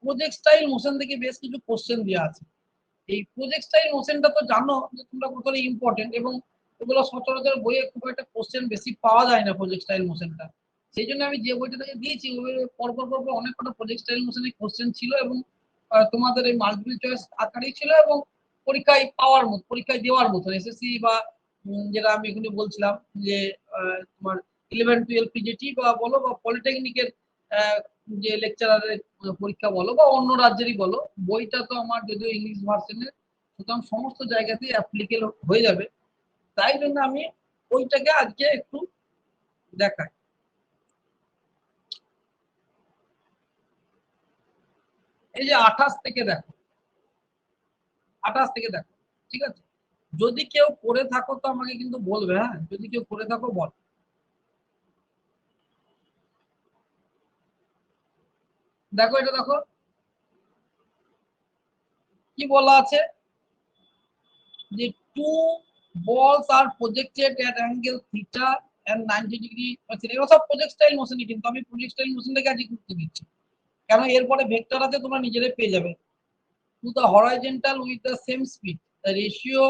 Projectile motion থেকে বেশ কিছু কোশ্চেন দেওয়া আছে। এই প্রজেক্টাইল মোশনটা তো জানো যে তোমরা কতটা ইম্পর্টেন্ট, এবং এগুলো সচরাচর বইয়ে খুব একটা কোশ্চেন বেশি পাওয়া যায় না প্রজেক্টাইল মোশনটা। সেই জন্য আমি যে বইটা থেকে দিয়েছি পরপর অনেক কটা প্রজেক্টাইল মোশনের কোশ্চেন ছিল, এবং তোমাদের এই মাল্টিপল চয়েস আকারেই ছিল, এবং পরীক্ষায় পাওয়ার মতো, পরীক্ষায় দেওয়ার মতো এসএসসি বা যেটা আমি এখানে বলছিলাম যে তোমার 11-12 পিজিটি বা বলো বা পলিটেকনিকের যে লেকচারারের পরীক্ষা বলো বা অন্য রাজ্যেরই বলো, বইটা তো আমার যদিও ইংলিশ ভার্সনের, সুতরাং সমস্ত জায়গাতেই অ্যাপ্লিকেবল হয়ে যাবে। তাই জন্য আমি ওইটাকে আজকে একটু দেখাই। এই যে 28 থেকে দেখো, 28 থেকে দেখো, ঠিক আছে? যদি কেউ করে থাকো তো আমাকে কিন্তু বলবে, হ্যাঁ, যদি কেউ করে থাকো বল। দেখো এটা দেখো কি বলা আছে যে two balls are projected at angle theta and 90 degree। এগুলো সব প্রজেক্টাইল মোশনই, কিন্তু আমি প্রজেক্টাইল মোশনটাকে আজকে গুরুত্ব দিচ্ছি, কেন এরপরে ভেক্টর আছে তোমরা নিজেরাই পেয়ে যাবে। To the horizontal with the same speed, the ratio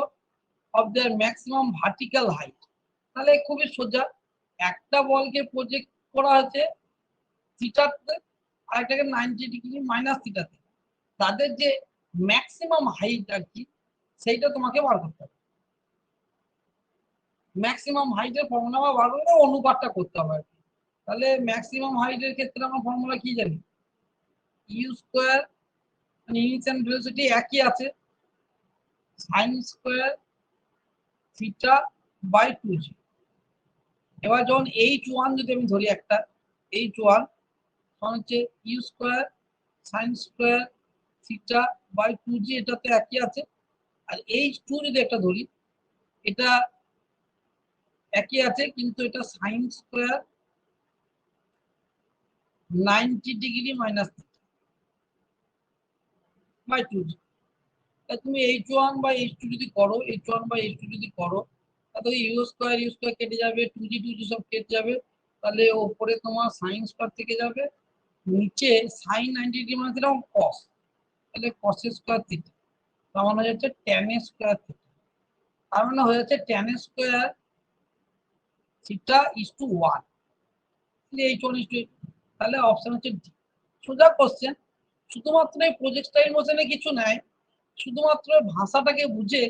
of their maximum vertical height. তাহলে খুবই সোজা, একটা বলকে প্রজেক্ট করা হয়েছে থিটাতে, আরেকটাকে 90 ডিগ্রি মাইনাস থিটাতে, তাদের যে ম্যাক্সিমাম হাইট আর কি সেইটা তোমাকে বার করতে হবে। ম্যাক্সিমাম হাইটের ফর্মুলা বার করে অনুপাতটা করতে হবে আর কি। তাহলে ম্যাক্সিমাম হাইটের ক্ষেত্রে আমরা ফর্মুলা কি জানি, ইউ স্কোয়ার, মানে ইনিশিয়াল ভেলোসিটি একই আছে, sine square theta by 2g। এবার যখন h1 যদি আমি ধরি, একটা h1 হচ্ছে you square sine square theta by 2g, এটাতে একই আছে। আর h2 যদি একটা ধরি, এটা একই আছে, কিন্তু এটা sine square 90 degree minus by 2g। তুমি h1 বা h2 যদি করো, h1 বা h2 যদি করো, তাহলে ইউ স্কোয়ার কেটে যাবে, 2g সব কেটে যাবে, তাহলে ওপরে তোমার সাইন স্কোয়ার থেকে যাবে, নিচে সাইন 90 ডিগ্রি মানে দিলাম কস, তাহলে কস স্কোয়ার থিটা, তার মানে হয়ে যাচ্ছে ট্যান স্কোয়ার থিটা, তার মানে হয়ে যাচ্ছে tan square theta is two 1, h1 is two, তাহলে অপশন হচ্ছে ডি। সোজা কোশ্চেন, শুধুমাত্র এই প্রজেক্টাইল মোশনে কিছু নাই, শুধুমাত্র ভাষাটাকে বুঝে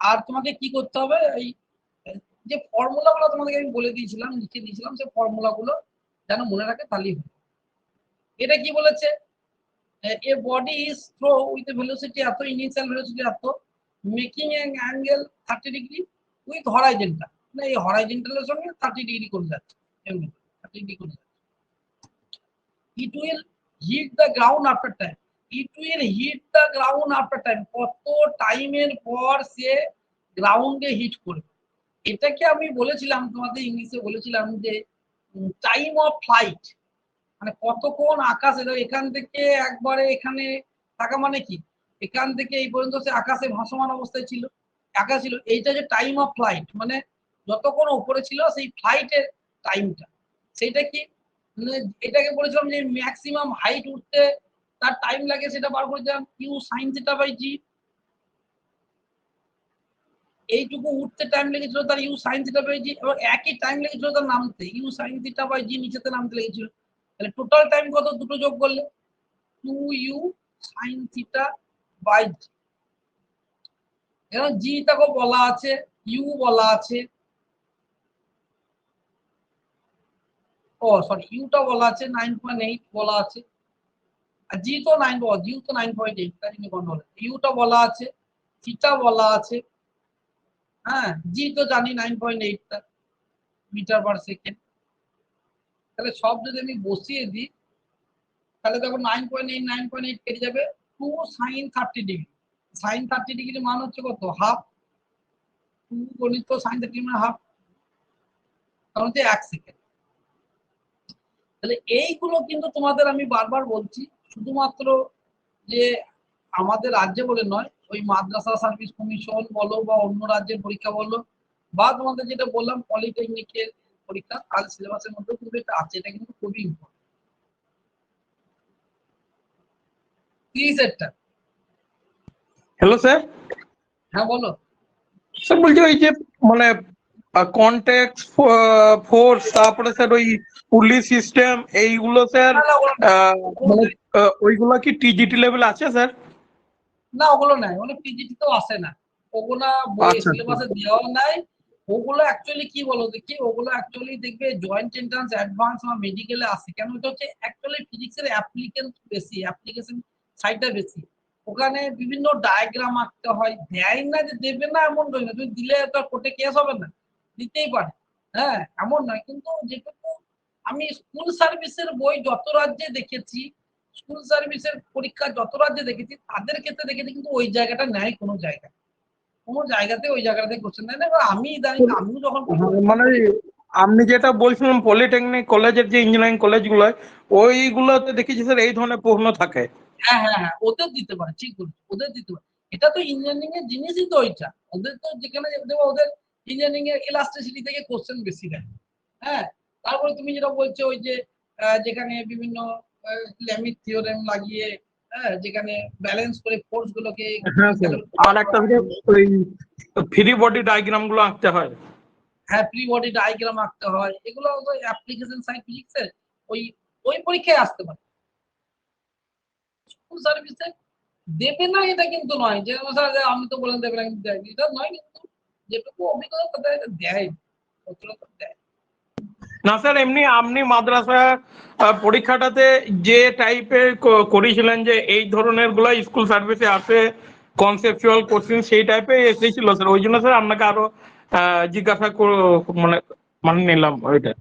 আর তোমাকে কি করতে হবে, এই যে ফর্মুলাগুলো তোমাদেরকে আমি বলে দিয়েছিলাম, লিখে দিয়েছিলাম, সেই ফর্মুলাগুলো যেন মনে রাখে তাহলেই হবে। এটা কি বলেছে, a body is throw with velocity এত, ইনিশিয়াল ভেলোসিটি এত, making an angle 30 degree with horizontal, না এই হরাইজন্টালের সঙ্গে 30 ডিগ্রি করে যাচ্ছে, এমনি 30 ডিগ্রি করে যাচ্ছে। It will hit the ground after time, it will hit the ground after time, কত টাইমের পর সে গ্রাউন্ডে হিট করবে। এটাকে আমি বলেছিলাম তোমাদের ইংলিশে বলেছিলাম যে টাইম অফ ফ্লাইট, মানে কতক্ষণ আকাশে, এখান থেকে একবারে এখানে থাকা মানে কি, এখান থেকে এই পর্যন্ত সে আকাশে ভাসমান অবস্থায় ছিল, আকাশ ছিল, এইটা যে টাইম অফ ফ্লাইট, মানে যতক্ষণ উপরে ছিল সেই ফ্লাইটের টাইমটা, সেইটা কি, এটাকে বলেছিলাম যে ম্যাক্সিমাম হাইট উঠতে তার টাইম লাগে, সেটা বার করেছিলাম ইউ সাইন থিটা বাই জি। এইটুকু উঠতে টাইম লেগেছিল তার ইউ সাইন থিটা বাই জি, এবং একই টাইম লেগেছিল তার নামতে, ইউ সাইন থিটা বাই জি নিচেতে নামতে লেগেছিল। তাহলে টোটাল টাইম কত, দুটো যোগ করলে 2u সাইন থিটা বাই জি। এখন জি টাকে বলা আছে, ইউ বলা আছে, ও সরি ইউটা বলা আছে 9.8 বলা আছে, আর জি তো 9, জিউ তো 9.8, তাই জন্য গন্ডগোল, ইউটা বলা আছে, থিটা বলা আছে, হ্যাঁ, জি তো জানি 9.8 মিটার পার সেকেন্ড। তাহলে সব যদি আমি বসিয়ে দিই, তাহলে দেখো 9.8 কেটে যাবে, 2 সাইন 30 ডিগ্রি, সাইন 30 ডিগ্রি মান হচ্ছে কত, হাফ, 2 গণিত সাইন 30 মানে হাফ, কারণ হচ্ছে 1 সেকেন্ড। তাহলে এইগুলো কিন্তু তোমাদের আমি বারবার বলছি, শুধুমাত্র যে আমাদের রাজ্যে বলে নয়, ওই মাদ্রাসা সার্ভিস কমিশন বলো বা অন্য রাজ্যের পরীক্ষা বলো, বা তোমাদের যেটা বললাম পলিটেকনিকের পরীক্ষা, তার সিলেবাসের মধ্যে কিন্তু এটা আছে, এটা কিন্তু খুবই ইম্পর্টেন্ট। 30-এরটা। Hello sir. হ্যাঁ বলো। স্যার বলছি ওই যে মানে কন্ট্যাক্ট ফোর্স, তারপরে স্যার ওই পুলিশ সিস্টেম, এইগুলো স্যার না, না, ওগুলো নাই। মানে ওইগুলো কি টিজিটি লেভেল আছে স্যার? না, ওগুলো নাই, ওগুলো পিজিটি তো আসে না, ওগুলা বই আচ্ছা আচ্ছা। সিলেবাসে দেওয়া নাই। ওগুলো অ্যাকচুয়ালি কি বলো দেখি, ওগুলো অ্যাকচুয়ালি দেখবে জয়েন্ট এন্ট্রান্স, অ্যাডভান্স বা মেডিকেলে আসে। কেন? এটা হচ্ছে অ্যাকচুয়ালি ফিজিক্সের অ্যাপ্লিকেশন বেশি, অ্যাপ্লিকেশন সাইডটা বেশি। ওখানে বিভিন্ন ডায়াগ্রাম আঁকতে হয়, দেয় না যে দেবে না এমন নয় না, তুমি দিলে তো কোর্টে কেস হবে না, দিতেই পারে। হ্যাঁ, এমন নয়, কিন্তু যেটুকু আমি স্কুল সার্ভিসের বই যত রাজ্যে দেখেছি, স্কুল সার্ভিসের পরীক্ষা যত রাজ্যে দেখেছি, তাদের ক্ষেত্রে দেখেছি কিন্তু ওই জায়গাটা নেয় কোনো জায়গায়, কোনো জায়গাতে ওই জায়গাতে কোশ্চেন নেয় না। এবার আমি ইদানিং আমিও যখন মানে আপনি যেটা বলছিলেন পলিটেকনিক কলেজের যে ইঞ্জিনিয়ারিং কলেজগুলো, ওইগুলোতে দেখেছি স্যার এই ধরনের প্রশ্ন থাকে। হ্যাঁ, হ্যাঁ, হ্যাঁ, ওদের দিতে পারে, ঠিক বলছো, ওদের দিতে পারে। এটা তো ইঞ্জিনিয়ারিং এর জিনিসই তো ওইটা, ওদের তো যেখানে দেখো ওদের ইঞ্জিনিয়ারিং এর ইলাস্ট্রিসিটি থেকে কোশ্চেন বেশি দেয়। হ্যাঁ, তারপরে তুমি যেটা বলছো ওই যে যেখানে বিভিন্ন ল্যামির থিওরেম লাগিয়ে, হ্যাঁ, যেখানে ব্যালেন্স করে ফোর্স গুলোকে হ্যাঁ স্যার, আর একটা ওই ফ্রি বডি ডায়াগ্রাম গুলো আঁকতে হয়। হ্যাঁ, ফ্রি বডি ডায়াগ্রাম আঁকতে হয়, এগুলো তো অ্যাপ্লিকেশন সাইড ফিজিক্সের ওই ওই পরীক্ষায় আসতে পারে। স্কুল সার্ভিসে দেবে না এটা কিন্তু নয়, যে স্যার আমি তো বললাম দেবে না, কিন্তু দেয় এটা নয়, কিন্তু যেটুকু অভিজ্ঞতা তাদের এটা দেয়, দেয়। না স্যার, এমনি আপনি মাদ্রাসা পরীক্ষাটাতে যে টাইপের করেছিলেন যে এই ধরনের গুলা স্কুল সার্ভিসে আসে, কনসেপচুয়াল কোশ্চেন সেই টাইপের এসেছিল স্যার, ওই জন্য স্যার আপনাকে আরো জিজ্ঞাসা মানে মানে নিলাম ওইটা।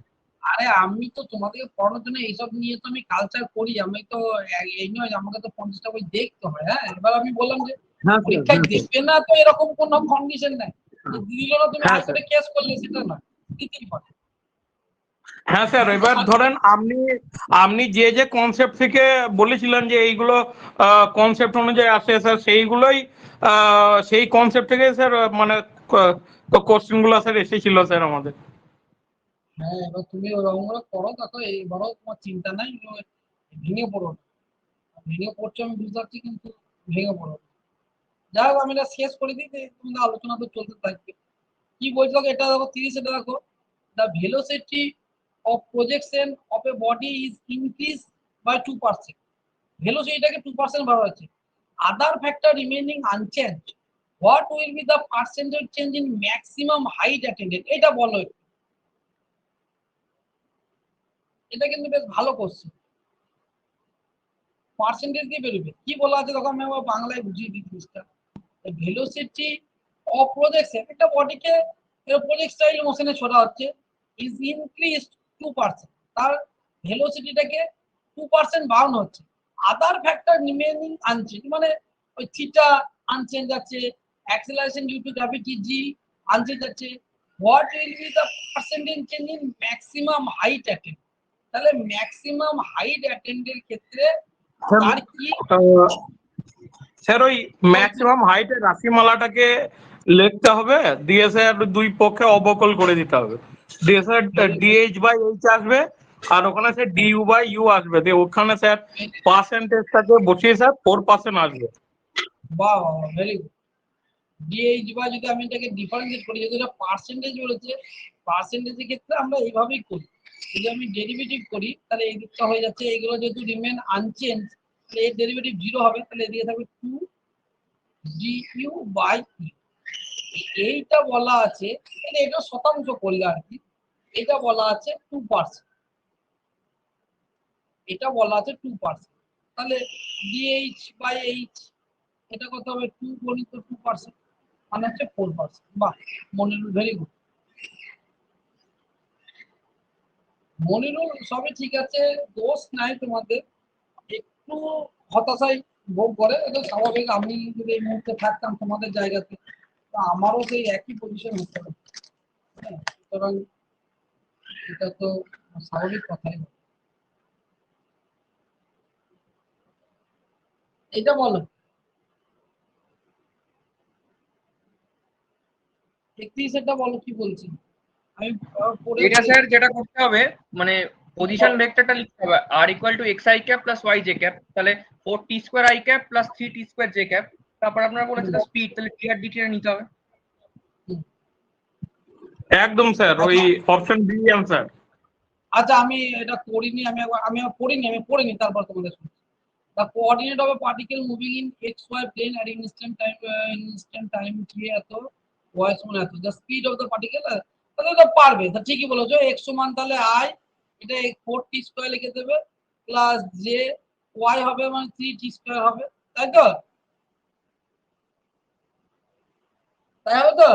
আরে আমি তো তোমাদেরকে পড়ানোর জন্য এইসব নিয়ে তো আমি কালচার করি, আমি তো এই নয় যে আমাকে তো 50টা বই দেখতে হয়। হ্যাঁ, এবার আমি বললাম যে হ্যাঁ স্যার, পরীক্ষায় হ্যাঁ স্যার। দেবে না তো এরকম কোনো কন্ডিশন নাই, দিল না তুমি হ্যাঁ স্যার। হাইকোর্টে কেস করলে সেটা না, দিতেই পারে। হ্যাঁ স্যার, এবার ধরেন আপনি আপনি যে যে কনসেপ্ট থেকে বলেছিলেন যে এইগুলো কনসেপ্ট অনুযায়ী আসে স্যার, সেইগুলোই সেই কনসেপ্ট থেকে স্যার মানে কোশ্চেন গুলো স্যার এসেছিল স্যার আমাদের। হ্যাঁ, এবার তুমি ওরকম করে করো, দেখো এইবারও তোমার চিন্তা নাই, ভেঙে পড়ো না। ভেঙে পড়ছো আমি বুঝতে পারছি, কিন্তু ভেঙে পড়ো না। যাই হোক, আমি এটা শেষ করে দিই, তোমাদের আলোচনা তো চলতে থাকবে। কি বলছো এটা দেখো, 30 এটা দেখো, the velocity of projection of a body is increased by 2%. ভেলোসিটিটাকে 2% বাড়া হচ্ছে, other factor remaining unchanged, what will be the percentage change in maximum height attended, এটা বলো। এটা কিন্তু বেশ ভালো কোশ্চেন, পার্সেন্টেজ দিয়ে বেরোবে। কি বলা আছে তখন আমি আবার বাংলায় বুঝিয়ে দিই জিনিসটা। ভেলোসিটি অফ প্রজেকশন, একটা বডিকে প্রজেক্টাইল মোশনে ছোড়া হচ্ছে, ইজ ইনক্রিজড 2%, তার ভেলোসিটিটাকে 2% বাড়ানো হচ্ছে। আদার ফ্যাক্টর রিমেইনিং আনচেঞ্জ, মানে ওই থিটা আনচেঞ্জ আছে, acceleration due to gravity G unchanged আছে, what will be the percentage change in maximum height attend. তাহলে ম্যাক্সিমাম হাইট অ্যাটেন্ডের ক্ষেত্রে তার কি স্যার ওই ম্যাক্সিমাম হাইটের রাশিমালাটাকে লিখতে হবে, দিয়ে স্যার দুই পক্ষে অবকল করে দিতে হবে, দিয়ে স্যার ডিএইচ বাই এইচ আসবে, আর ওখানে স্যার ডিইউ বাই ইউ আসবে, দিয়ে ওখানে স্যার পার্সেন্টেজটাকে বসিয়ে স্যার 4% আসবে। বাহ, ভেরি গুড। ডিএইচ বা যদি আমি এটাকে ডিফারেন্সিয়েট করি, যদি এটা পার্সেন্টেজ বলেছে, পার্সেন্টেজের ক্ষেত্রে আমরা এইভাবেই করি। যদি আমি ডেরিভেটিভ করি তাহলে এই দিকটা হয়ে যাচ্ছে, এগুলো যেহেতু রিমেন আনচেঞ্জ, তাহলে এর ডেরিভেটিভ 0 হবে, তাহলে এদিকে থাকবে 2 ডিইউ বাই ই। এইটা বলা আছে, মানে এটা শতাংশ করলে আর কি, এটা বলা আছে 2%, এটা বলা আছে 2%, তাহলে ডিএইচ বাই এইচ, এটা কত হবে 2 গণিত 2%, মানে হচ্ছে 4%। বাহ, মনিরুল ভেরি গুড। মনিরুল সবই ঠিক আছে, দোষ নাই তোমাদের, একটু হতাশাই ভোগ করে, এটা স্বাভাবিক। আমি যদি এই মুহূর্তে থাকতাম তোমাদের জায়গাতে, তা আমারও সেই একই পজিশন হতে হবে। হ্যাঁ, সুতরাং এটা তো স্বাভাবিক কথাই। এটা বলো 31 এটা বলো কি বলছি আমি পড়ে এটা স্যার যেটা করতে হবে, মানে পজিশন ভেক্টরটা লিখতে হবে r equal to x i cap plus y j cap, তাহলে 4t square i cap plus 3t square j cap, তারপর আপনারা বলেছিলেন স্পিড, তাহলে dr dt টা নিতে হবে। একদম স্যার, ওই অপশন বি অ্যান্সার। আচ্ছা আমি এটা করিনি, আমি পড়িনি তারপর তোমাদের শুনছি। The coordinate of a particle moving in xy plane at instant time t এত y সমান এত, the speed of the particle, তাহলে তো পারবে, তা ঠিকই বলেছো। x সমান তাহলে i, এটা 4t স্কয়ার লিখে দেবে প্লাস j, y হবে মানে 3t স্কয়ার হবে, তাই তো? তাই হবে তো?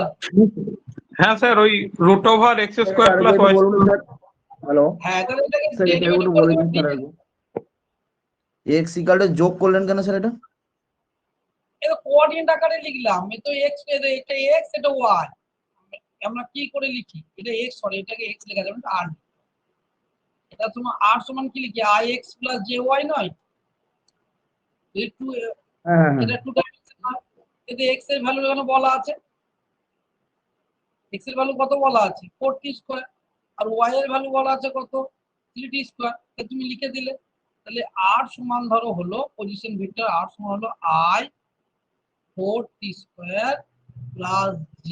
হ্যাঁ স্যার, ওই root over x square plus Y square. Hello হ্যাঁ তাহলে এটাকে স্যার, এটা ডেরিভেটিভ একটু করে বলে দেবে দিন স্যার। dt। এক্স ইকালটা যোগ করলেন কেন স্যার? এটা এটা কোঅর্ডিনেট আকারে লিখলাম, এটা x, এটা x, এটা y। আমরা কি করে লিখি? এটা x, সরি এটাকে x লেখা যাবে না, r। এটা তোমার r সমান কি লিখি? ix প্লাস jy নয়? হ্যাঁ হ্যাঁ এটা 2 ডাইমেনশনাল। এতে x এর ভ্যালু এখানে বলা আছে, x এর ভ্যালু কত বলা আছে? 4t স্কয়ার, আর y এর ভ্যালু বলা আছে কত? 3t square. এটা তুমি লিখে দিলে, তাহলে r সমান ধরো হলো পজিশন ভেক্টর, r সমান হলো i 4t square plus j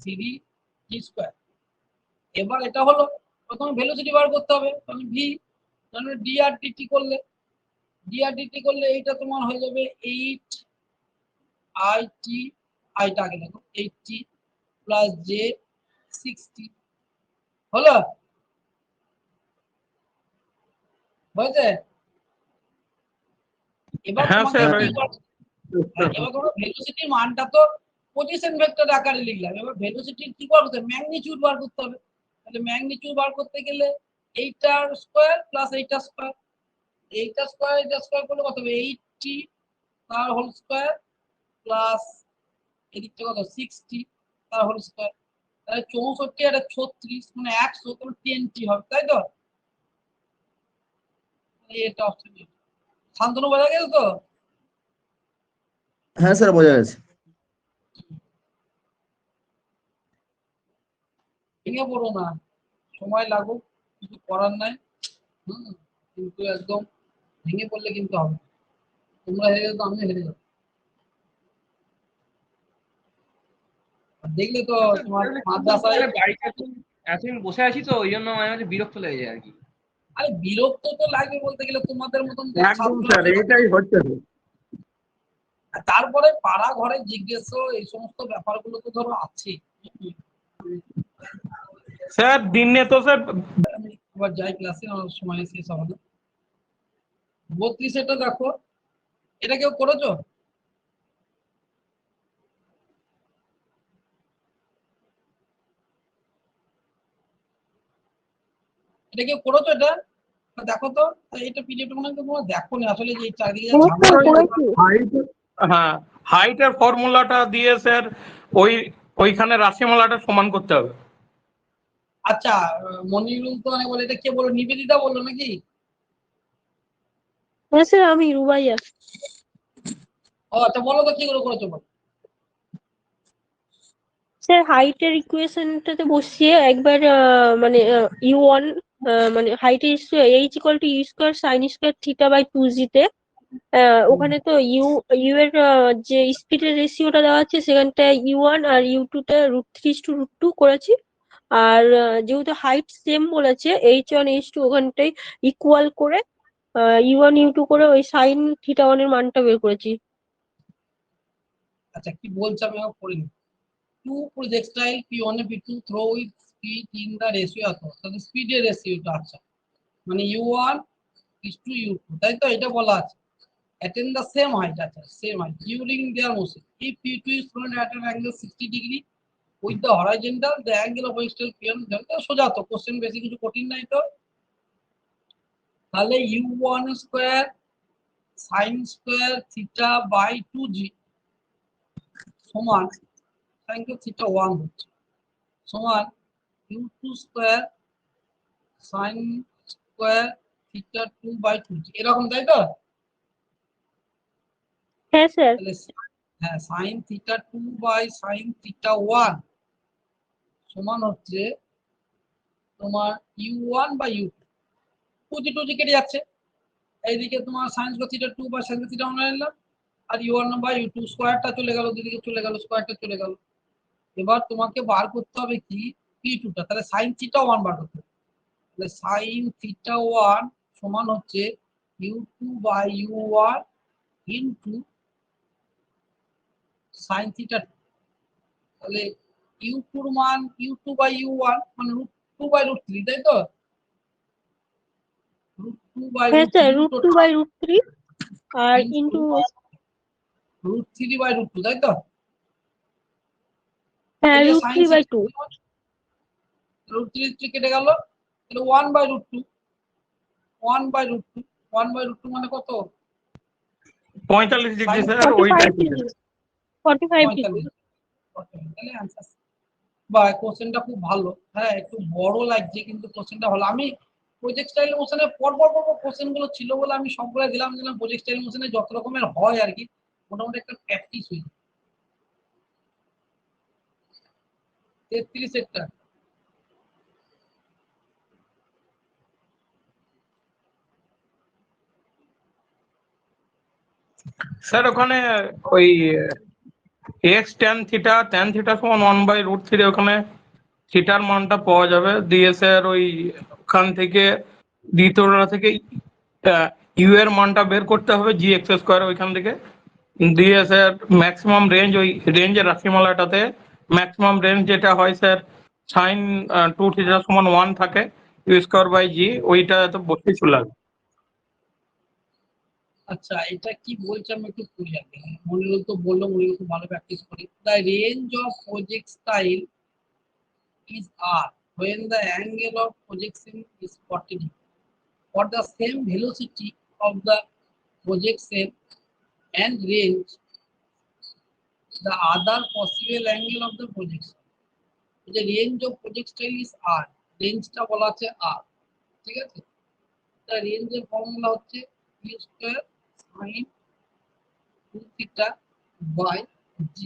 3t square. এবার এটা হলো প্রথমে ভেলোসিটি বার করতে হবে, তাহলে v, তাহলে dr dt করলে, এইটা তোমার হয়ে যাবে 8 it, আইটা আগে দেখো, 8t প্লাস j 60 হলো, বুঝলে? এবার হ্যাঁ তোমাকে স্যার, এবার তোমার ভেলোসিটির মানটা তো পজিশন ভেক্টর আকারে লিখলাম, এবার ভেলোসিটির কি করতে হবে? ম্যাগনিটিউড বার করতে হবে। তাহলে ম্যাগনিটিউড বার করতে গেলে এইটার স্কয়ার প্লাস এইটার স্কয়ার, এইটা স্কয়ার করলে কত হবে? 80 তার হোল স্কয়ার প্লাস এদিকটা কত? 60 তার হোল স্কয়ার, তাহলে 64 আর 36 মানে 100, তাহলে 10t হবে, তাই তো? এটা অপশন। শান্তনু বোঝা গেছে তো? হ্যাঁ স্যার, বোঝা গেছে। ভেঙে পড়ো না, সময় লাগুক, কিছু করার নাই। কিন্তু একদম ভেঙে পড়লে কিন্তু হবে, তোমরা হেরে যাও তো আমি হেরে যাবো। দেখলে তো তোমার মাদ্রাসায়, বাড়িতে এতদিন বসে আছি তো ওই জন্য মাঝে মাঝে বিরক্ত লেগে যায় আর কি। আরে বিরক্ত তো লাগবে বলতে গেলে, তোমাদের মতন তো একদম ছাত্র স্যার, এটাই হচ্ছে। তারপরে পাড়া ঘরে জিজ্ঞেস এই সমস্ত ব্যাপারগুলো তো ধরো আছে। স্যার দিনে তো স্যার আমি আবার যাই ক্লাসে, আমার সময় শেষ হবে না। 32 এটা দেখো, এটা কেউ করেছো? এটা কেউ করেছো? এটা দেখো তো, এটা পিডিএফ মনে হয় তোমরা দেখো না আসলে, যে চারিদিকে যা ঝামেলা। হ্যাঁ, হাইটের ফর্মুলাটা দিয়ে স্যার ওইখানে রাশিমালাটা সমান করতে হবে। আচ্ছা মনিরুল তো অনেক বলে, এটা কে বলো? নিবেদিতা বললো নাকি? হ্যাঁ স্যার, আমি রুবাইয়া। ও আচ্ছা, বলো তো কি করে করেছো বলো। স্যার হাইটের ইকুয়েশনটাতে বসিয়ে একবার মানে u1 মানে হাইটের H equal to U square sine square theta by 2g তে ওখানে তো ইউ এর যে স্পিডের রেশিওটা দেওয়া আছে সেখানটায় u1 আর u2 টা √3:√2 করেছি। আর যেহেতু হাইট সেম বলেছে h1 h2 ওখানটায় ইকুয়াল করে u1 u2 করে ওই সাইন থিটা 1 এর মানটা বের করেছি। আচ্ছা কি বলছে আমি পড়িনি। Two projectile P1 and P2 throw with speed in the ratio এত, তাহলে স্পিডের রেশিওটা, আচ্ছা মানে u1 is to u2, তাই তো? এটা বলা আছে attain the same height, আচ্ছা same height during their motion if P2 is thrown at an angle 60 degree with the horizontal, the angle of vertical P1 সোজা তো, কোশ্চেন বেশি কিছু কঠিন নাই তো। তাহলে u1 square sin square theta by 2g সমান sin থিটা 1 হচ্ছে সমান u2 square sin square theta 2 by 2g, এরকম, তাই তো? হ্যাঁ স্যার। তাহলে হ্যাঁ sin theta 2 by sin theta 1 সমান হচ্ছে তোমার u1 বাই u2, টু জি কেটে যাচ্ছে, এইদিকে তোমার সাইন স্কয়ার থিটা 2 বা সাইন থিটা 1 নিলাম, আর u1 বাই u2 স্কয়ারটা চলে গেল, দুদিকে চলে গেল, স্কয়ারটা চলে গেল। এবার তোমাকে বার করতে হবে কি p2 টা, তাহলে সাইন থিটা 1 বার করতে হবে। তাহলে সাইন থিটা 1 সমান হচ্ছে u2 by u1 into sine theta 2। তাহলে u2 এর মান u2 বাই u1 মানে √2 বাই √3, তাই তো? √2 বাই হ্যাঁ sir, √3 √2 by √3 R into √3 by √2, তাই তো? হ্যাঁ এই যে √3 বাই 2। √3 কেটে গেল, তাহলে 1 বাই √2, 1 বাই √2, 1 বাই √2 মানে কত? 45 ডিগ্রি স্যার, 45 ওইটা ডিগ্রি, 45 ডিগ্রি। 45। তাহলে অ্যান্সার বা কোশ্চেনটা খুব ভালো। হ্যাঁ, একটু বড় লাগছে কিন্তু কোশ্চেনটা ভালো। আমি প্রজেক্টাইল মোশনে পরপর কোশ্চেন গুলো ছিল বলে আমি সবগুলো দিলাম প্রজেক্টাইল মোশনে যত রকমের হয় আর কি, মোটামুটি একটা প্র্যাকটিস হয়েছে। 33 একটা। স্যার ওখানে ওই এক্স ট্যান থিটা সমান 1/√3, ওখানে থিটার মানটা পাওয়া যাবে, দিয়ে স্যার ওই ওখান থেকে দ্বিতীয়টা থেকে ইউ এর মানটা বের করতে হবে g(x²) ওইখান থেকে, দিয়ে স্যার ম্যাক্সিমাম রেঞ্জ, ওই রেঞ্জের রাশিমালাটাতে ম্যাক্সিমাম রেঞ্জ যেটা হয় স্যার সাইন 2 থিটা সমান 1 থাকে, u²/g, ওইটা তো বসে চলে আসবে। আচ্ছা, এটা কি বলছে আমি একটু পড়ি আগে। মনিরুল তো বললো, মনিরুল খুব ভালো প্র্যাকটিস করি। The range of projectile is r when the angle of projection is 40 degree. For the same velocity of the projection and range, the other possible angle of the projection. The range of projectile is r, রেঞ্জটা বলা আছে r, ঠিক আছে? the range এর formula হচ্ছে u square sin 2 theta by g,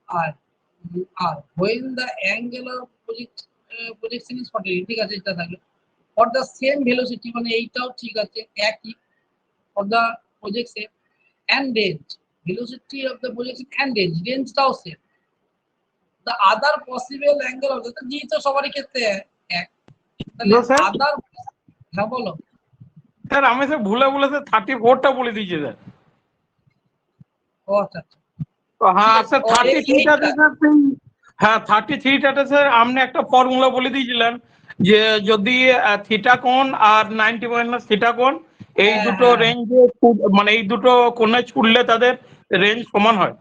R when the angle of projection is 40 degree, ঠিক আছে? এটা থাকলে for the same velocity মানে এইটাও ঠিক আছে, একই, for the projection and range, velocity of the projection and range, রেঞ্জটাও same, the other possible angle of the G তো সবারই ক্ষেত্রে এক, তাহলে No, sir. আদার, হ্যাঁ বলো। স্যার আমি স্যার ভুলে স্যার 34টা বলে দিয়েছি স্যার। ও আচ্ছা আচ্ছা, হ্যাঁ স্যার, ও, 33টাতে স্যার হ্যাঁ 33টাতে স্যার আপনি একটা ফর্মুলা বলে দিয়েছিলেন যে যদি থিটা কোণ আর 90 মাইনাস থিটা কোণ এই হ্যাঁ, দুটো হ্যাঁ, রেঞ্জে, মানে এই দুটো কোণে ছুটলে তাদের রেঞ্জ সমান হয়।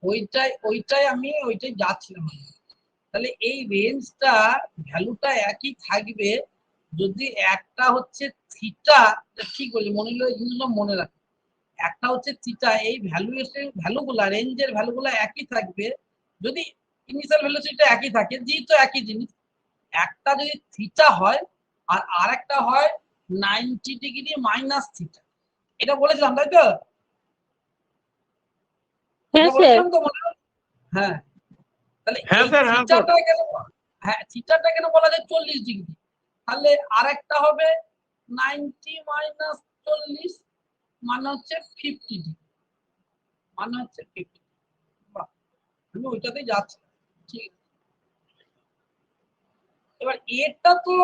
ওইটাই যাচ্ছিলাম। তাহলে এই রেঞ্জটা ভ্যালুটা একই থাকবে যদি একটা হচ্ছে থিটা, ঠিক বলি মনে হলো, এই জিনিসটা মনে রাখো, একটা হচ্ছে থিটা, এই ভ্যালুগুলা রেঞ্জের ভ্যালুগুলা একই থাকবে যদি ইনিশিয়াল ভেলোসিটিটা একই থাকে, যেহেতু একই জিনিস। একটা যদি থিটা হয় আর আরেকটা হয় 90 ডিগ্রি মাইনাস থিটা, এটা বলেছিলাম তাই তো? হ্যাঁ এটা স্যার। বলেছিলাম তো মনে হয়? হ্যাঁ, তাহলে হ্যাঁ এই স্যার, হ্যাঁ স্যার। থিটাটা কেন, হ্যাঁ থিটাটা কেন বলা যায় 40 ডিগ্রি, তাহলে আরেকটা হবে 90 মাইনাস 40 মানে হচ্ছে 50 ডিগ্রি, মানে হচ্ছে 50। বাহ, আমি ওইটাতেই যাচ্ছি, ঠিক আছে। এবার এটা তো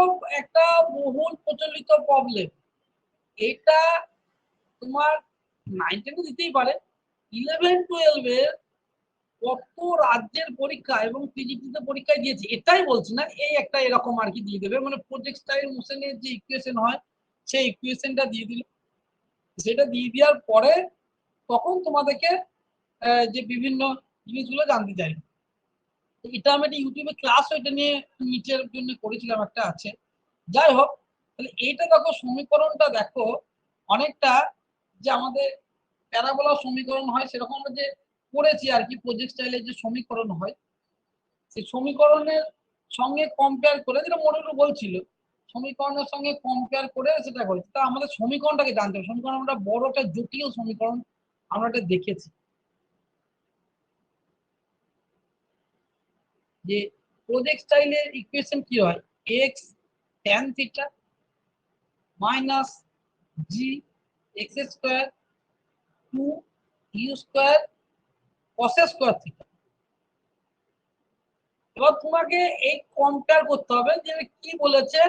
একটা বহুল প্রচলিত প্রবলেম, এটা তোমার 9-10 দিতেই পারে, 11-12 এর কত রাজ্যের পরীক্ষা এবং পিজিটিতে পরীক্ষায় দিয়েছে, এটাই বলছি না, এই একটা এরকম আর কি দিয়ে দেবে, মানে প্রজেক্টাইল মোশনের যে ইকুয়েশন হয় সেই ইকুয়েশনটা দিয়ে দিল, সেটা দিয়ে দেওয়ার পরে তখন তোমাদেরকে যে বিভিন্ন জিনিসগুলো জানতে চাইবে। এটা আমি একটা ইউটিউবে ক্লাস এটা নিয়ে নিচের জন্য করেছিলাম, একটা আছে। যাই হোক, তাহলে এইটা দেখো, সমীকরণটা দেখো অনেকটা যে আমাদের প্যারাবোলা সমীকরণ হয় সেরকম আমরা যে করেছি আর কি, প্রজেক্টাইলের যে সমীকরণ হয় সেই সমীকরণের সঙ্গে কম্পেয়ার করে, যেটা মনে বলছিল, সমীকরণের সঙ্গে কম্পেয়ার করে সেটা করেছি। তা আমাদের সমীকরণটাকে জানতে হবে, সমীকরণ আমরা বড় একটা জটিল সমীকরণ আমরা এটা দেখেছি, যে প্রজেক্টাইলের ইকুয়েশন কি হয়, x tan theta minus G x square 2 you square cos square theta. এবার তোমাকে এই কম্পেয়ার করতে হবে যে কি বলেছে,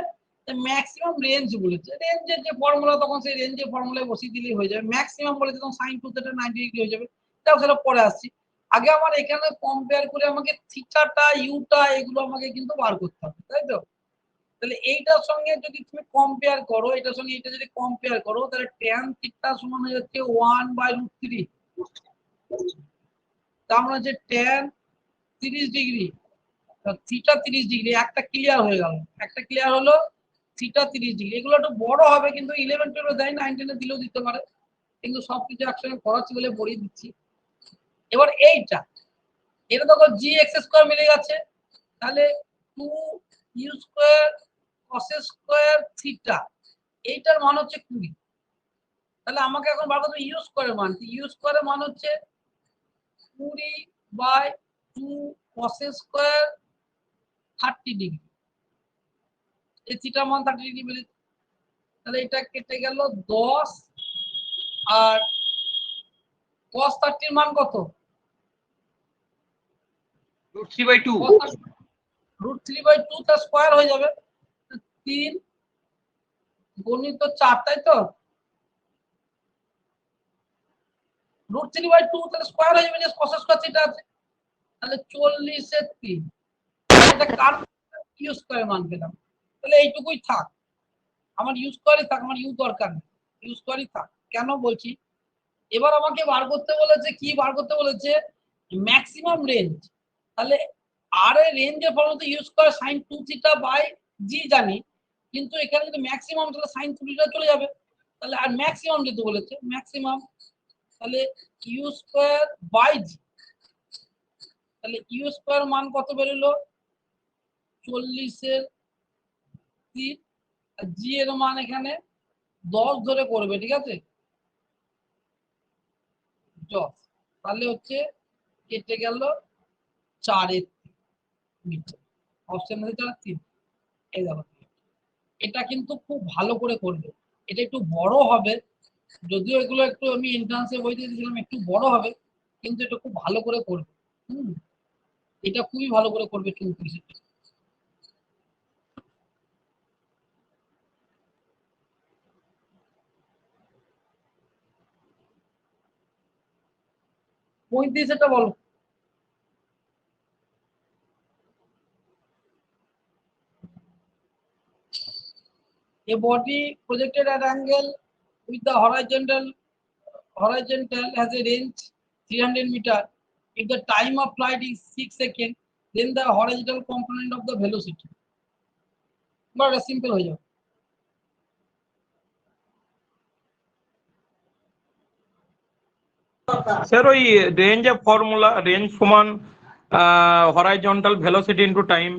ম্যাক্সিমাম রেঞ্জ বলেছে। রেঞ্জের যে ফর্মুলা তখন সেই রেঞ্জের ফর্মুলায় বসিয়ে দিলেই হয়ে যাবে। ম্যাক্সিমাম বলেছে তখন সাইন টু থিটা 90 ডিগ্রি হয়ে যাবে। তাও সেটা পরে আসছি। আগে আমার এখানে কম্পেয়ার করে আমাকে থিটাটা ইউটা এগুলো আমাকে কিন্তু বার করতে হবে, তাই তো? তাহলে এইটার সঙ্গে যদি তুমি কম্পেয়ার করো, এটার সঙ্গে এটা যদি কম্পেয়ার করো, তাহলে ট্যান থিটা সমান হয়ে যাচ্ছে 1/√3। তার মানে হচ্ছে ট্যান 30 ডিগ্রি থিটা 30 ডিগ্রি। একটা ক্লিয়ার হয়ে গেল, একটা ক্লিয়ার হলো থিটা 30 ডিগ্রি। এগুলো একটু বড় হবে, কিন্তু 11 12 দেয়, 9 10 দিলেও দিতে পারে, কিন্তু সবকিছু একসঙ্গে করাচ্ছি বলে পড়িয়ে দিচ্ছি। এবার এইটা এটা দেখো জি এক্স স্কোয়ার মিলে গেছে, তাহলে 2 you square cos square theta এইটার মান হচ্ছে 20। তাহলে আমাকে এখন বার করতে ইউ স্কোয়ারের মান। ইউ স্কোয়ারের মান হচ্ছে 20/2 কস স্কোয়ার 30 ডিগ্রি। এই থিটার মান 30 ডিগ্রি মিলে, তাহলে এটা কেটে গেল 10 আর cos 30 এর মান কত? √3/2 √3/2 তার স্কয়ার হয়ে যাবে 3 গুণিত 4, তাই তো? √3/2 তার স্কয়ার হয়ে যাবে, যে cos স্কয়ার থিটা আছে, তাহলে 40 এর 3। এটা কার ইউ স্কয়ার মান পেলাম। তাহলে এইটুকুই থাক, আমার ইউ স্কয়ারই থাক, আমার ইউ দরকার নেই, ইউ স্কয়ারই থাক। কেন বলছি, এবার আমাকে বার করতে বলেছে, কি বার করতে বলেছে? Maximum range. তাহলে আর এর রেঞ্জের ফর্মুলা তো U square sin 2 theta by G জানি, কিন্তু এখানে যদি ম্যাক্সিমাম তাহলে sin 2 থিটা চলে যাবে। তাহলে আর ম্যাক্সিমাম যেতে বলেছে ম্যাক্সিমাম, তাহলে ইউ স্কয়ার বাই জি। তাহলে ইউ স্কয়ার মান কত বেরোলো? 40 এর 3, আর জি এর মান এখানে 10 ধরে করবে, ঠিক আছে? 10, তাহলে হচ্ছে কেটে গেল 4 এর মিটার। অপশন আছে 3। এই দেখো, এটা কিন্তু খুব ভালো করে করবে। এটা একটু বড় হবে, যদিও এগুলো একটু আমি এন্ট্রান্সে বইতে দিয়েছিলাম একটু বড় হবে, কিন্তু এটা খুব ভালো করে করবে। এটা খুবই ভালো করে করবে কিন্তু। এটা বলো। A body projected at angle with the horizontal has a range 300 meter. If the time of flight is 6 seconds, then the horizontal component of the velocity. But simple হয়ে যাবে। স্যার ওই রেঞ্জের ফর্মুলা, রেঞ্জ সমান horizontal velocity into time.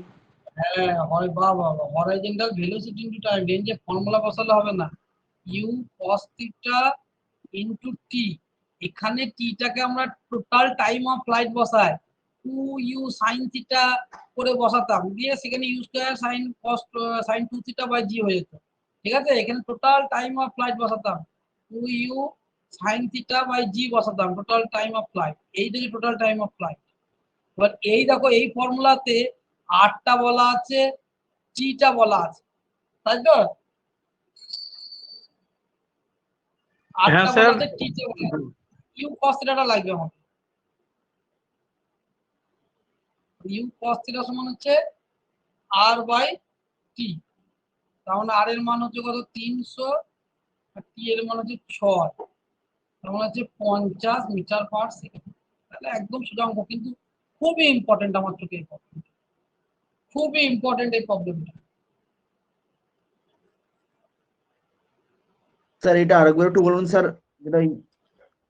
হ্যাঁ, বাবা horizontal velocity into time. রেঞ্জের formula বসালে হবে না, ইউ cos থিটা ইনটু টি। এখানে টিটাকে আমরা টোটাল টাইম অফ ফ্লাইট বসাই, 2 ইউ sin থিটা করে বসাতাম, দিয়ে সেখানে U square sin 2 theta by G হয়ে যেত, ঠিক আছে? এখানে টোটাল টাইম অফ ফ্লাইট বসাতাম, 2 U sin theta by G বসাতাম, টোটাল টাইম অফ ফ্লাইট। এইটা যে টোটাল টাইম অফ ফ্লাইট। এবার এই দেখো, এই ফর্মুলাতে আরটা বলা আছে, টিটা বলা আছে, তাই তো? আরটা বলা আছে, টিটা বলা আছে। ইউ cos থিটাটা লাগবে আমাকে। ইউ cos থিটা সমান হচ্ছে আর বাই টি। তার মানে আর এর মান হচ্ছে কত? 300, আর টি এর মান হচ্ছে 6, তার মানে হচ্ছে 50 মিটার পার সেকেন্ড। তাহলে একদম সোজা অঙ্ক, কিন্তু খুবই ইম্পর্টেন্ট আমার চোখে এই প্রবলেম, খুবই ইম্পর্টেন্ট এই প্রবলেমটা। স্যার এটা আরেকবার একটু বলুন স্যার, যেটা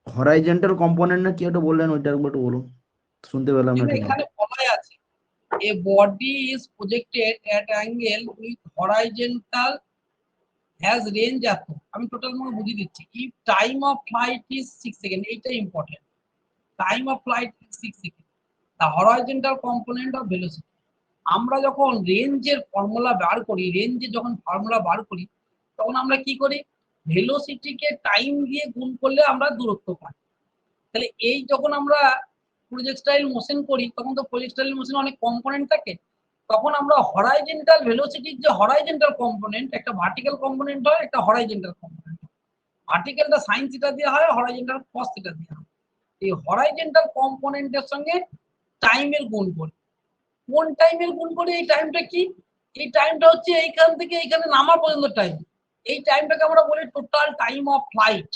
হরাইজন্টাল কম্পোনেন্ট না কি একটা বললেন, ওইটা একবার একটু বলুন, শুনতে পেলাম না ঠিক। এখানে বলাই আছে a body is projected at angle with horizontal has range এত। আমি টোটাল মনে বুঝিয়ে দিচ্ছি। if time of flight is 6 second, এইটা important. time of flight is 6 second, the horizontal component of velocity। আমরা যখন রেঞ্জের ফর্মুলা বার করি, রেঞ্জে যখন ফর্মুলা বার করি, তখন আমরা কি করি, ভেলোসিটিকে টাইম দিয়ে গুণ করলে আমরা দূরত্ব পাই। তাহলে এই যখন আমরা প্রজেক্টাইল মোশন করি তখন তো প্রজেক্টাইল মোশন অনেক কম্পোনেন্ট থাকে, তখন আমরা হরাইজন্টাল ভেলোসিটির যে হরাইজন্টাল কম্পোনেন্ট, একটা ভার্টিক্যাল কম্পোনেন্ট হয়, একটা হরাইজন্টাল কম্পোনেন্ট হয়। ভার্টিক্যালটা সাইন থিটা দিয়ে হয়, হরাইজন্টাল কস থিটা দিয়ে হয়। এই হরাইজন্টাল কম্পোনেন্টের সঙ্গে টাইমের গুণ করি। কোন টাইমের গুণ করি? এই টাইমটা কি? এই টাইমটা হচ্ছে এইখান থেকে এইখানে নামা পর্যন্ত টাইম। এই টাইমটাকে আমরা বলি টোটাল টাইম অফ ফ্লাইট।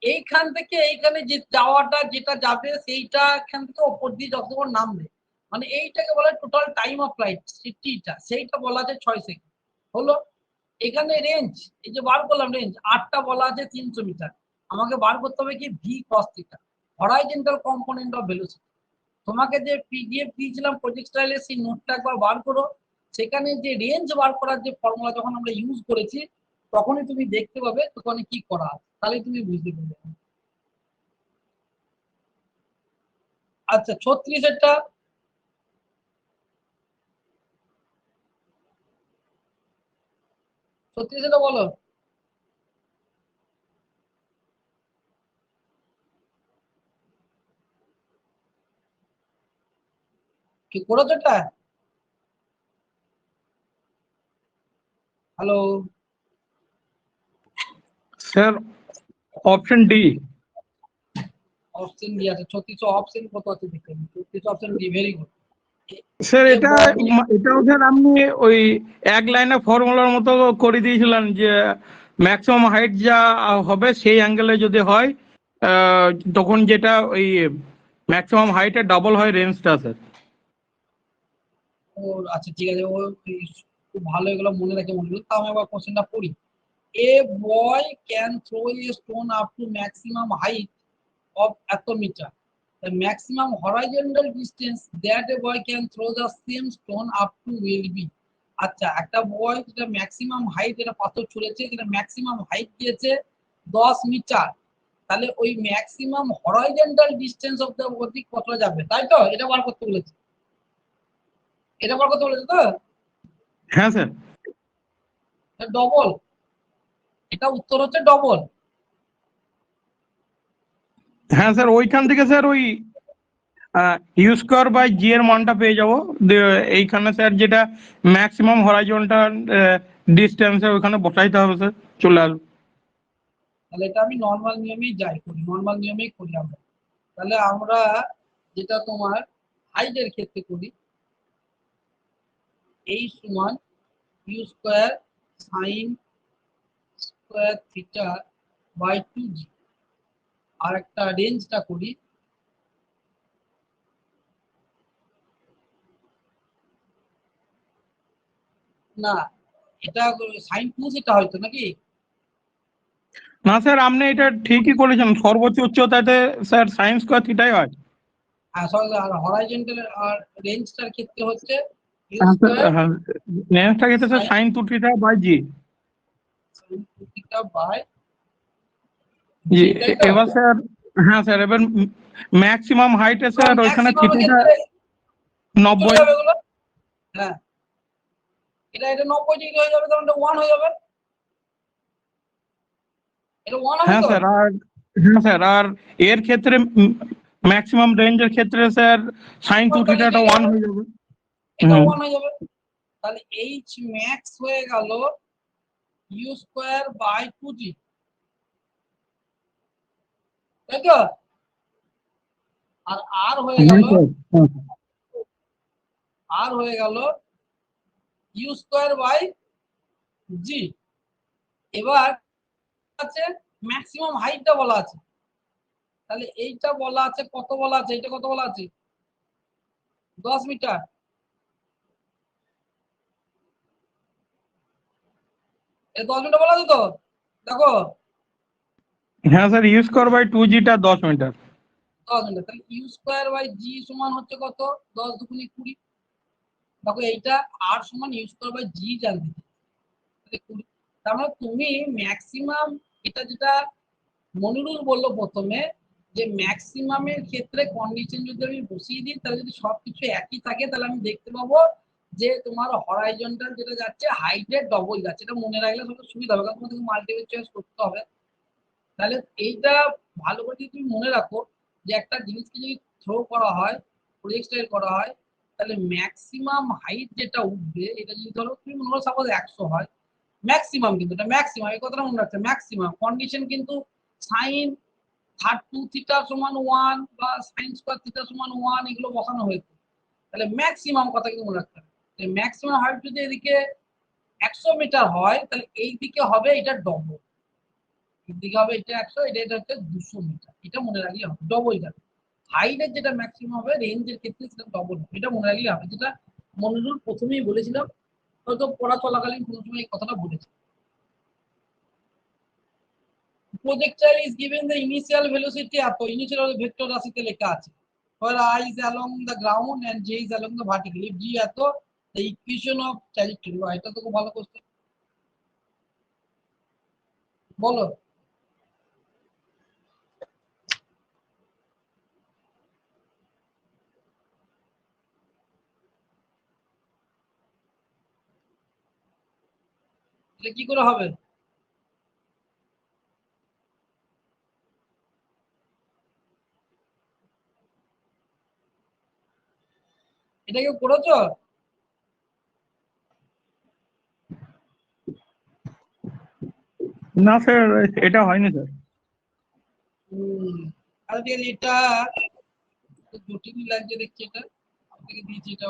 এইখান থেকে এইখানে যে যাওয়াটা যেটা যাবে সেইটা এখান থেকে ওপর দিয়ে যতক্ষণ নামবে, মানে এইটাকে বলা হয় টোটাল টাইম অফ ফ্লাইট। সিটিটা সেইটা বলা আছে 6 সেকেন্ড। হলো এখানে রেঞ্জ, এই যে বার করলাম রেঞ্জ 8টা বলা আছে 300 মিটার। আমাকে বার করতে হবে কি V cos theta, horizontal component of velocity. তোমাকে যে পিডিএফ দিয়েছিলাম প্রজেক্টাইলের সেই নোটটা একবার বার করো, সেখানে যে রেঞ্জ বার করার যে ফর্মুলা যখন আমরা ইউজ করেছি তখনই তুমি দেখতে পাবে তখন কি করা আছে, তাহলে তুমি বুঝতে পারবে। আচ্ছা 36 বলো। কি করেছো এটা? Hello sir option D. Option D আছে। 36 অপশন কত আছে দেখতে, 36 option D, very good. Sir এটাও স্যার আপনি ওই এক লাইনে ফর্মুলার মতো করে দিয়েছিলেন যে ম্যাক্সিমাম হাইট যা হবে সেই অ্যাঙ্গেলে যদি হয় তখন যেটা ওই ম্যাক্সিমাম হাইটের ডাবল হয় রেঞ্জটা স্যার। ও আচ্ছা ঠিক আছে, ও খুব ভালো, এগুলো মনে রাখে মনে হলো। তাও আমি আবার কোশ্চেনটা পড়ি। A boy can throw a stone up to maximum height of a meter. The maximum horizontal distance that a boy can throw the same stone up to will be. আচ্ছা একটা বয় যেটা ম্যাক্সিমাম হাইট, এটা পাথর ছুঁড়েছে, যেটা maximum height দিয়েছে 10 metre, তাহলে ওই maximum horizontal distance of the body কতটা যাবে, তাই তো? এটা বার করতে বলেছে, এটা বার করতে বলেছে তো? হ্যাঁ স্যার। ডবল, এটা উত্তর হচ্ছে ডবল। হ্যাঁ স্যার, ওইখান থেকে স্যার ওই ইউ স্কোয়ার বাই জি এর মানটা পেয়ে যাবো। এইখানে স্যার যেটা ম্যাক্সিমাম হরাইজন্টাল ডিস্টেন্স ওইখানে বসাইতে হবে স্যার, চলে আসবে। তাহলে এটা আমি নর্মাল নিয়মেই যাই করি, নর্মাল নিয়মেই করি আমরা। তাহলে আমরা যেটা তোমার হাইটের ক্ষেত্রে করি, এই সমান you square sine square theta by 2g। আর একটা রেঞ্জটা করি, না এটা সাইন 2 যেটা হয়তো নাকি? না স্যার, আপনি এটা ঠিকই করেছেন, সর্বোচ্চ উচ্চতাতে স্যার সাইন স্কোয়ার থিটাই হয়। হ্যাঁ সরি, আর হরাইজন্টাল আর রেঞ্জটার ক্ষেত্রে হচ্ছে ইউ স্কোয়ার রেঞ্জটা ক্ষেত্রে sir sine 2 theta by g. Sine 2 theta by g. জি, তাই তো? এবার স্যার, হ্যাঁ স্যার, এবার ম্যাক্সিমাম হাইটে স্যার ওইখানে থিটাটা 90। যাবে এগুলো, হ্যাঁ এটা 90 ডিগ্রি হয়ে যাবে, তখন এটা 1 হয়ে যাবে, এটা 1 হবে হ্যাঁ তো? স্যার, আর হ্যাঁ স্যার, আর এর ক্ষেত্রে ম্যাক্সিমাম রেঞ্জের ক্ষেত্রে স্যার সাইন 2 থিটাটা 1 হয়ে যাবে। এটা 1 হয়ে যাবে। তাহলে এইচ ম্যাক্স হয়ে গেল ইউ স্কোয়ার বাই 2g, তাই তো? আর আর হয়ে গেল, আর হয়ে গেল ইউ স্কোয়ার বাই জি। এবার আছে ম্যাক্সিমাম হাইটটা বলা আছে, তাহলে এইটা বলা আছে কত, বলা আছে এইটা কত বলা আছে 10 মিটার। এই 10 মিটার বলা আছে তো, দেখো হ্যাঁ sir, you square by 2g টা 10 মিটার। 10 মিটার, তাহলে ইউ স্কোয়ার বাই জি সমান হচ্ছে কত, 10 দুগুণে 20। দেখো এইটা আর সমান ইউ স্কোয়ার বাই জি জানতে, তার মানে তুমি ম্যাক্সিমাম, এটা যেটা মনিরুল বললো প্রথমে, যে ম্যাক্সিমামের ক্ষেত্রে কন্ডিশন যদি আমি বসিয়ে দিই, তাহলে যদি সবকিছু একই থাকে তাহলে আমি দেখতে পাবো যে তোমার হরাইজন্টাল যেটা যাচ্ছে হাইটের ডবল যাচ্ছে, এটা মনে রাখলে সব সুবিধা হবে, কারণ তোমাকে মাল্টিপল চয়েস করতে হবে। তাহলে এইটা ভালো করে যদি তুমি মনে রাখো যে একটা জিনিসকে যদি থ্রো করা হয়, প্রজেক্টাইল করা হয়, তাহলে ম্যাক্সিমাম হাইট যেটা উঠবে, এটা যদি ধরো তুমি মনে করো সাপোজ 100 হয়, ম্যাক্সিমাম, কিন্তু এটা ম্যাক্সিমাম, এই কথাটা মনে রাখছে, ম্যাক্সিমাম কন্ডিশন কিন্তু সাইন থার্ড 2 থিটা সমান 1 বা সাইন স্কয়ার থিটা সমান 1 এগুলো বসানো হয়েছে। তাহলে ম্যাক্সিমাম কথা কিন্তু মনে রাখতে হবে। ম্যাক্সিমাম হাইট যদি এদিকে 100 মিটার হয়, তাহলে এই দিকে হবে এটা ডবল, এদিকে হবে এটা 100, এটা হচ্ছে 200 মিটার, এটা মনে রাখলে হবে, ডবল যাবে। হাইটের যেটা ম্যাক্সিমাম হবে রেঞ্জের ক্ষেত্রে সেটা ডবল হবে, এটা মনে রাখলে হবে, যেটা মনিরুল প্রথমেই বলেছিলাম, হয়তো পড়া চলাকালীন কোনো সময় এই কথাটা বলেছি। projectile is given the initial velocity এত, initial ভেক্টর রাশিতে লেখা আছে, where I is along the ground and J is along the vertical, if G এত, the equation of trajectory, এটা তো খুব ভালো কোশ্চেন, বলো। এটা কি করে হবে? এটা কেউ করেছো? না স্যার, এটা হয়নি স্যার। আরে ঠিক আছে, এটা জটিল লাগছে দেখছি, এটা আপনাকে দিয়েছি, এটা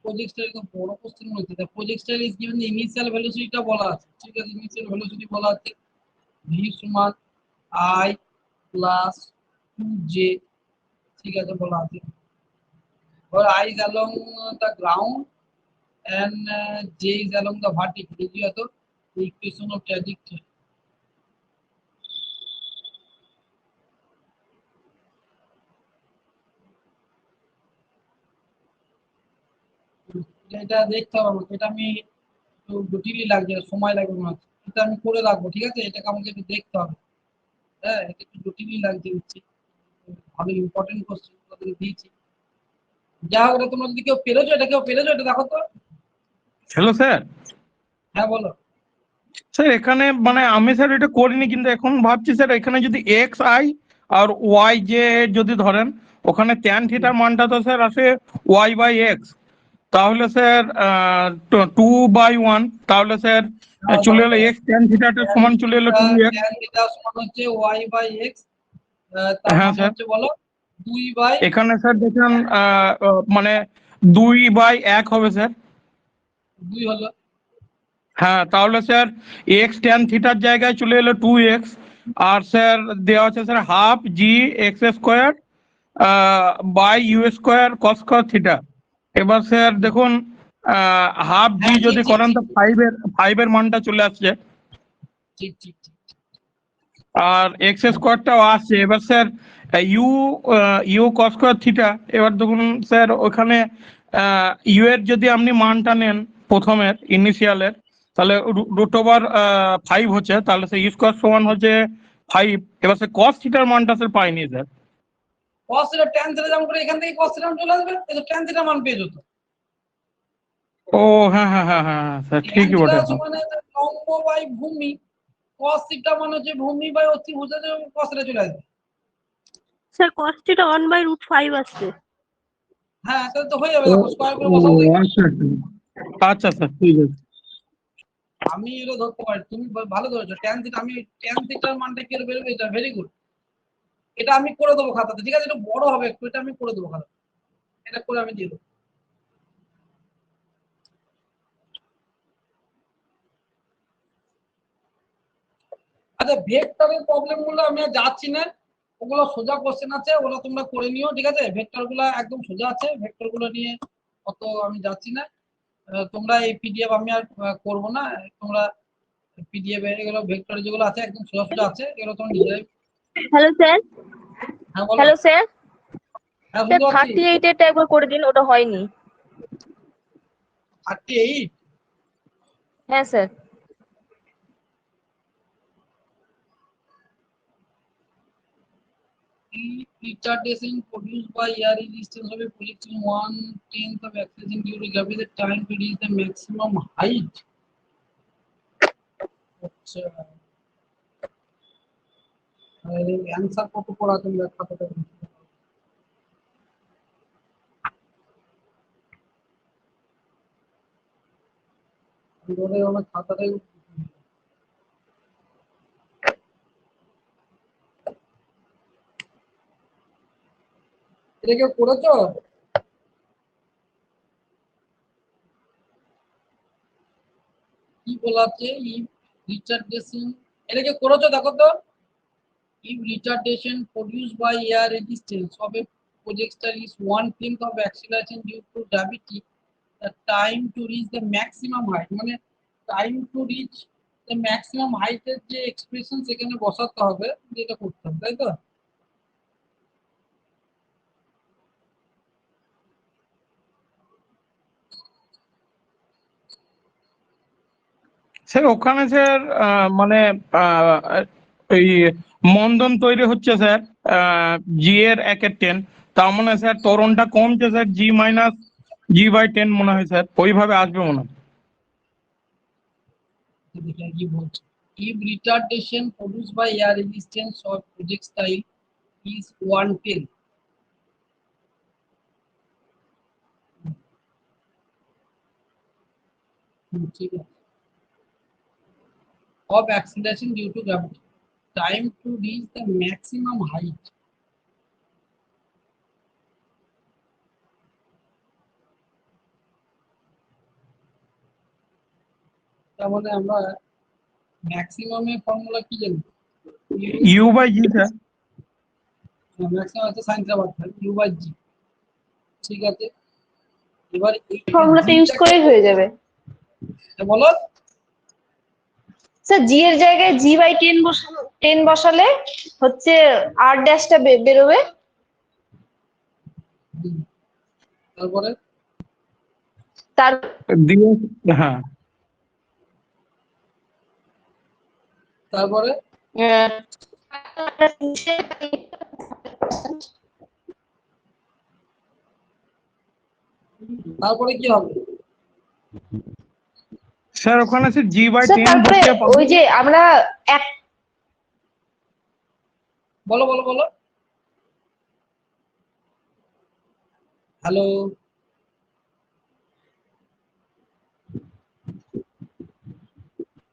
projectile খুব বড় কোশ্চেন হচ্ছে, projectile is given the initial velocity টা বলা আছে, ঠিক আছে, initial velocity বলা আছে v সমান I plus 2j, ঠিক আছে, বলা আছে, or I is along the ground and J is along the vertical, এই যে তো equation of trajectory, এটা দেখতে হবে আমাকে, এটা আমি একটু জটিলই লাগছে, সময় লাগবে মনে হচ্ছে, এটা আমি করে রাখবো, ঠিক আছে, এটাকে আমাকে একটু দেখতে হবে, হ্যাঁ, এটা একটু জটিলই লাগছে হচ্ছে, ভালো ইম্পর্টেন্ট কোশ্চেন তোমাদের দিয়েছি। যা হোক, এটা তোমরা যদি কেউ পেরেছো, এটা কেউ পেরেছো, এটা দেখো তো। Hello sir. হ্যাঁ বলো। স্যার এখানে মানে আমি স্যার এটা করিনি, কিন্তু এখন ভাবছি স্যার এখানে যদি x I R Y J যদি ধরেন, ওখানে ট্যান থিটার মানটা তো স্যার আসে ওয়াই বাই এক্স, তাহলে স্যার 2/1, তাহলে স্যার চলে এলো এক্স ট্যান থিটাটা সমান চলে এলো 2x। tan থিটা সমান হচ্ছে y বাই x, তার হ্যাঁ মানে স্যার, হচ্ছে বলো 2 বাই, এখানে স্যার দেখেন মানে 2/1 হবে স্যার। 2 হলো, হ্যাঁ, তাহলে স্যার এক্স ট্যান থিটার জায়গায় চলে এলো 2x, আর স্যার দেওয়া আছে sir half G x square by you square cos square theta. এবার স্যার দেখুন হাফ জি হ্যাঁ ঠিক যদি ঠিক করেন ঠিক তো ফাইভের মানটা চলে আসছে, ঠিক ঠিক ঠিক। আর এক্স স্কোয়ারটাও আসছে। এবার sir you you cos square theta, এবার দেখুন স্যার ওখানে ইউ এর যদি আপনি মানটা নেন প্রথমের ইনিশিয়ালের, তাহলে √5 হচ্ছে, তাহলে সে ইউ স্কোয়ার সমান হচ্ছে 5। এবার সে কস থিটার মানটা স্যার পাইনি sir. cos theta tan theta যেমন করে এখান থেকে cos থিটা চলে আসবে, এই তো tan থিটা মান পেয়ে যেত, ও হ্যাঁ হ্যাঁ হ্যাঁ হ্যাঁ হ্যাঁ, স্যার tan ঠিকই থিটা বটে। সমান হচ্ছে লম্ব বাই ভূমি, cos থিটা মানে হচ্ছে ভূমি বাই অতিভুজের, cos থিটা চলে আসবে। স্যার cos theta 1/√5 আসছে। হ্যাঁ তাহলে তো হয়ে যাবে, ও দেখো স্কয়ার করে ও, বসাও দেখি। আচ্ছা আচ্ছা স্যার, ঠিক আছে। আমি এটা ধরতে পারি, তুমি ভালো ধরেছো, tan থিটা, আমি tan থিটার মানটা কি করে বেরোবে, এটা ভেরি গুড, এটা আমি করে দেবো খাতাতে, ঠিক আছে, এটা বড় হবে একটু, এটা আমি করে দেবো খাতাতে, এটা করে আমি দিয়ে দেবো। আচ্ছা, ভেক্টরের প্রবলেম গুলো আমি আর যাচ্ছি না, ওগুলো সোজা কোশ্চেন আছে, ওগুলো তোমরা করে নিও, ঠিক আছে, ভেক্টর গুলো একদম সোজা আছে, ভেক্টর গুলো নিয়ে অত আমি যাচ্ছি না। তোমরা এই পিডিএফ আমি আর করবো না, তোমরা পিডিএফ এগুলো ভেক্টর যেগুলো আছে একদম সোজা সোজা আছে, এগুলো তোমরা নিজেরাই। Hello sir. হ্যাঁ বলো। Hello sir. হ্যাঁ স্যার শুনতে পাচ্ছি। 38 এরটা একবার করে দিন, ওটা হয়নি। 38, হ্যাঁ sir. Heat retardation produced by air resistance of a projection 1/10 of acceleration due to gravity, the time to reach the maximum height. আচ্ছা, অ্যান্সার কত পড়া তুমি খাতাটা ধরে আমার খাতাটাই এটা কেউ করেছো? কি বলা আছে? ইফ রিটার্ডেশন, এটা কেউ করেছো দেখো তো। If retardation produced by air resistance of a projectile is 1/10 of acceleration due to gravity, the time to reach the maximum height, মানে time to reach the maximum height এর যে এক্সপ্রেশন সেখানে বসাতে হবে, যেটা করতে হবে, তাই তো? স্যার ওখানে স্যার মানে এই মন্দন তৈরি হচ্ছে স্যার জি এর 1/10, তার মানে স্যার ত্বরণটা কমছে স্যার g-10 মনে হয় স্যার, ওইভাবে আসবে মনে হয়। দেখি আর কি বলছে। If retardation produced by air resistance of projectile is 1/10, ঠিক আছে, of acceleration due to gravity, time to reach the maximum height, তার মানে আমরা ম্যাক্সিমামের ফর্মুলা কি জানি? u/g sir. ম্যাক্সিমাম হচ্ছে সাইন থিটা বাই u/g, ঠিক আছে। এবার এই ফর্মুলাটা ইউজ করেই হয়ে যাবে বলো। স্যার জি এর জায়গায় g/10 বসালে হচ্ছে আর ড্যাশটা বেরোবে। তারপরে তার দিয়ে হ্যাঁ তারপরে আহ, তারপরে কি হবে? স্যার ওখানে স্যার স্যার g/10 তারপরে বসিয়ে পাবো। ওই যে আমরা এক বলো বলো বলো। হ্যালো,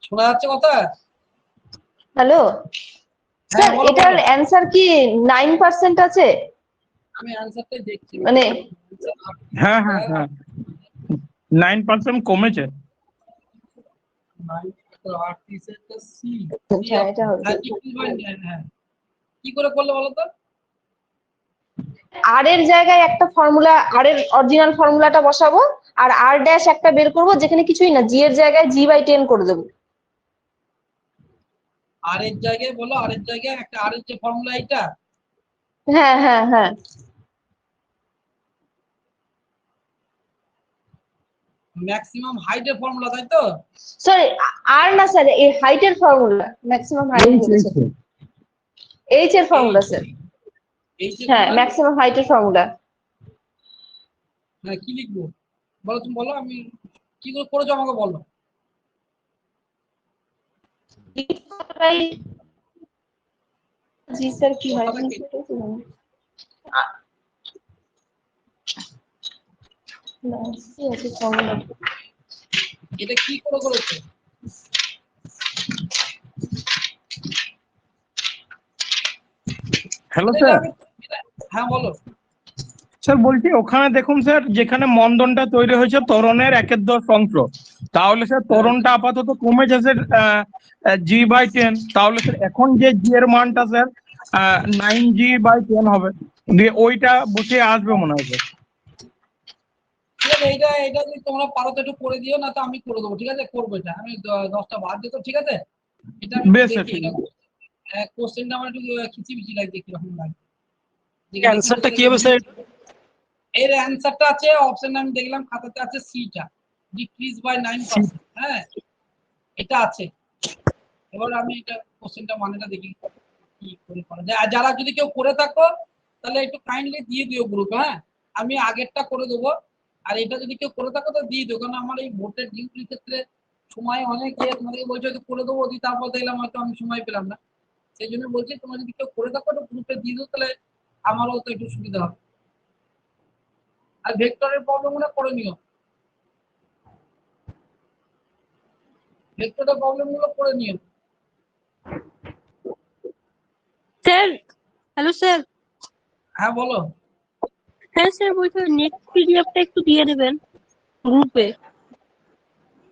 শোনা যাচ্ছে কথা? হ্যালো হ্যাঁ স্যার বলো এটার বলো। অ্যান্সার কি 9% আছে? আমি অ্যানসারটাই দেখছি। মানে হ্যাঁ হ্যাঁ হ্যাঁ 9% কমেছে। হ্যাঁ এটা হবে। কি করে করলে বলো তো? আর এর জায়গায় একটা ফর্মুলা, আর এর অরিজিনাল ফর্মুলাটা বসাবো, আর আর ড্যাশ একটা বের করবো যেখানে কিছুই না, জি এর জায়গায় g/10 করে দেবো। আর এর জায়গায় বলো, আর এর জায়গায় একটা আর এর যে ফর্মুলা এটা, হ্যাঁ হ্যাঁ হ্যাঁ ম্যাক্সিমাম হাইটের ফর্মুলা, তাই তো? সরি আর না স্যার, এই হাইটের ফর্মুলা, ম্যাক্সিমাম হাইট বলেছে, এইচ এর ফর্মুলা স্যার। এই যে হ্যাঁ ম্যাক্সিমাম হাইটের ফর্মুলা। হ্যাঁ, কি লিখবো বলো, তুমি বলো, আমি কি করে করেছো আমাকে বলো। জি স্যার কি হয়? কথাটা কি? এটা কি করে করেছো? Hello sir. হ্যাঁ বলো। স্যার বলছি ওখানে দেখুন স্যার, যেখানে মন্দনটা তৈরি হয়েছে ত্বরণের 1/10 অংশ, তাহলে স্যার ত্বরণটা আপাতত কমেছে স্যার g/10, তাহলে স্যার এখন যে জি এর মানটা স্যার 9g/10 হবে, দিয়ে ওইটা বসে আসবে মনে হয় স্যার। ঠিক আছে, এইটা এটা যদি তোমরা পারো তো একটু করে দিও, না তো আমি করে দেবো, ঠিক আছে? করবো এটা আমি 10টা বাদ দিত, ঠিক আছে? এটা আমি বেশ স্যার, দেখি, ঠিক আছে। কোশ্চেনটা আমার একটু খিচিবিচি লাগছে, কিরকম লাগে। অ্যান্সারটা কি হবে স্যার? এর অ্যান্সারটা আছে অপশন, আমি দেখলাম খাতাতে আছে সিটা, ডিক্রিজ বাই 9%। হ্যাঁ এটা আছে। এবার আমি এটা কোশ্চেনটা মানেটা দেখি কি করে করা যায়। আর যারা যদি কেউ করে থাকো তাহলে একটু কাইন্ডলি দিয়ে দিও গ্রুপে, হ্যাঁ আমি আগেরটা করে দেবো, আর এটা যদি কেউ করে থাকো তো দিয়ে দিও, কারণ আমার এই ভোটের ডিউটির ক্ষেত্রে সময় অনেক তোমাদেরকে বলছে হয়তো করে দেবো, দিয়ে তারপর দেখলাম হয়তো আমি সময় পেলাম না, সেই জন্য বলছি তোমরা যদি কেউ করে থাকো তো গ্রুপে দিয়ে দিও, তাহলে আমারও তো একটু সুবিধা হবে। আর ভেক্টরের প্রবলেমগুলো করে নিও, ভেক্টরের প্রবলেমগুলো করে নিও। Sir, hello sir. হ্যাঁ বলো। হ্যাঁ স্যার, বলছি নেক্সট পিডিএফটা একটু দিয়ে দেবেন গ্রুপে।